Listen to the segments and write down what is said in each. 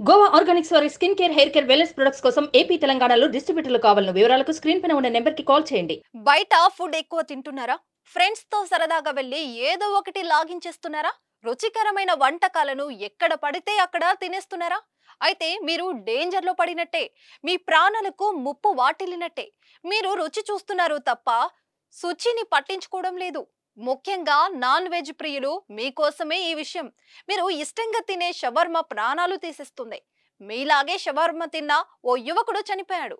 Goa Organics వారి skin care, hair care, wellness products కోసం AP, తెలంగాణలో డిస్ట్రిబ్యూటర్లు కావాలను వివరాలకు స్క్రీన్ పైన ఉన్న నెంబర్కి కాల్ చేయండి. బయట ఫుడ్ ఎక్కువ తింటున్నారా? ఫ్రెండ్స్ తో సరదాగా వెళ్ళి ఏదో ఒకటి లాగించేస్తున్నారా? రుచికరమైన వంటకాలను ఎక్కడ పడితే అక్కడ తినేస్తున్నారా? అయితే మీరు డేంజర్ లో పడినట్టే. మీ ప్రాణాలకు ముప్పు వాటిల్లినట్టే. మీరు రుచి చూస్తున్నారు తప్ప శుచిని పట్టించుకోవడం లేదు. ముఖ్యంగా నాన్ వెజ్ ప్రియులు మీకోసమే ఈ విషయం. మీరు ఇష్టంగా తినే షవర్మ ప్రాణాలు తీసేస్తుంది. మీలాగే షవర్మ తిన్న ఓ యువకుడు చనిపోయాడు.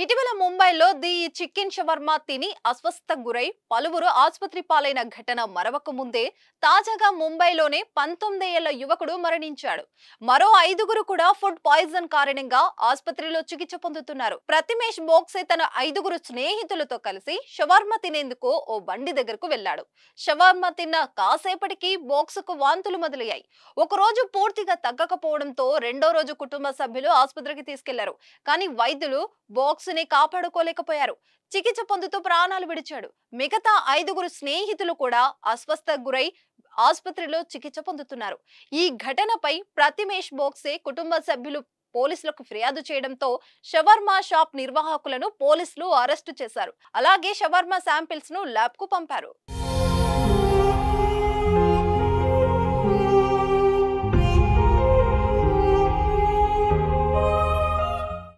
ఇటీవల ముంబైలో ది చికెన్ షవర్మా తిని అస్వస్థకు గురై పలువురు ఆసుపత్రి పాలైన ఘటన మరవక ముందే తాజాగా ముంబైలోనే 19 ఏళ్ల యువకుడు మరణించాడు. మరో 5గురు కూడా ఫుడ్ పాయిజన్ కారణంగా ఆసుపత్రిలో చికిత్స పొందుతున్నారు. ప్రతిమేష్ బోక్సే తన 5గురు స్నేహితులతో కలిసి షవర్మా తినేందుకు ఓ బండి దగ్గరకు వెళ్లాడు. షవర్మా తిన్న కాసేపటికి బోక్సుకు వాంతులు మొదలయ్యాయి. ఒకరోజు పూర్తిగా తగ్గకపోవడంతో రెండో రోజు కుటుంబ సభ్యులు ఆసుపత్రికి తీసుకెళ్లారు. కానీ వైద్యులు బోక్సుని కాపాడుకోలేకపోయారు. చికిత్స పొందుతూ ప్రాణాలు విడిచాడు. మిగతా 5గురు స్నేహితులు కూడా అస్వస్థకు గురై ఆసుపత్రిలో చికిత్స పొందుతున్నారు. ఈ ఘటనపై ప్రతిమేష్ బోక్సే కుటుంబ సభ్యులు పోలీసులకు ఫిర్యాదు చేయడంతో షవర్మా షాప్ నిర్వాహకులను పోలీసులు అరెస్టు చేశారు. అలాగే షవర్మా శాంపిల్స్ ను ల్యాబ్ కు పంపారు.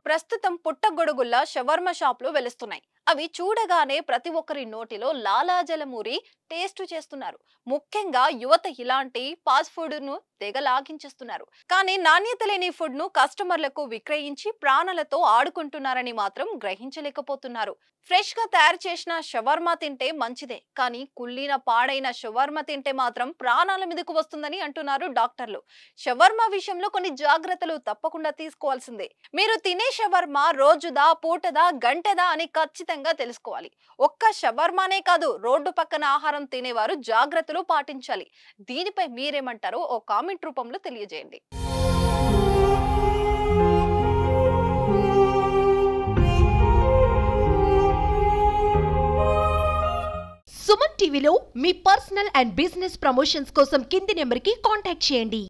ప్రస్తుతం పుట్టగొడుగుల్లా షవర్మా షాపులు వెలుస్తున్నాయి. అవి చూడగానే ప్రతి ఒక్కరి నోటిలో లాలాజలమూరి టేస్ట్ చేస్తున్నారు. ముఖ్యంగా యువత ఇలాంటి ఫాస్ట్ ఫుడ్ ను తెగ లాగించేస్తున్నారు. కానీ నాణ్యత లేని ఫుడ్ ను కస్టమర్లకు విక్రయించి ప్రాణాలతో ఆడుకుంటున్నారని మాత్రం గ్రహించలేకపోతున్నారు. ఫ్రెష్ గా తయారు చేసిన షవర్మా తింటే మంచిదే, కానీ కుళ్ళిన పాడైన షవర్మా తింటే మాత్రం ప్రాణాల మీదకు వస్తుందని అంటున్నారు డాక్టర్లు. షవర్మా విషయంలో కొన్ని జాగ్రత్తలు తప్పకుండా తీసుకోవాల్సిందే. మీరు తినే షవర్మా రోజుదా, పూటదా, గంటదా అని ఖచ్చితంగా తెలుసుకోవాలి. ఒక్క షవర్మానే కాదు, రోడ్డు పక్కన ఆహారం తినేవారు జాగ్రత్తలు పాటించాలి. దీనిపై మీరేమంటారో ఓ కామెంట్ రూపంలో తెలియజేయండి. సుమన్ టీవీలో మీ పర్సనల్ అండ్ బిజినెస్ ప్రమోషన్స్ కోసం కింది నెంబర్కి కాంటాక్ట్ చేయండి.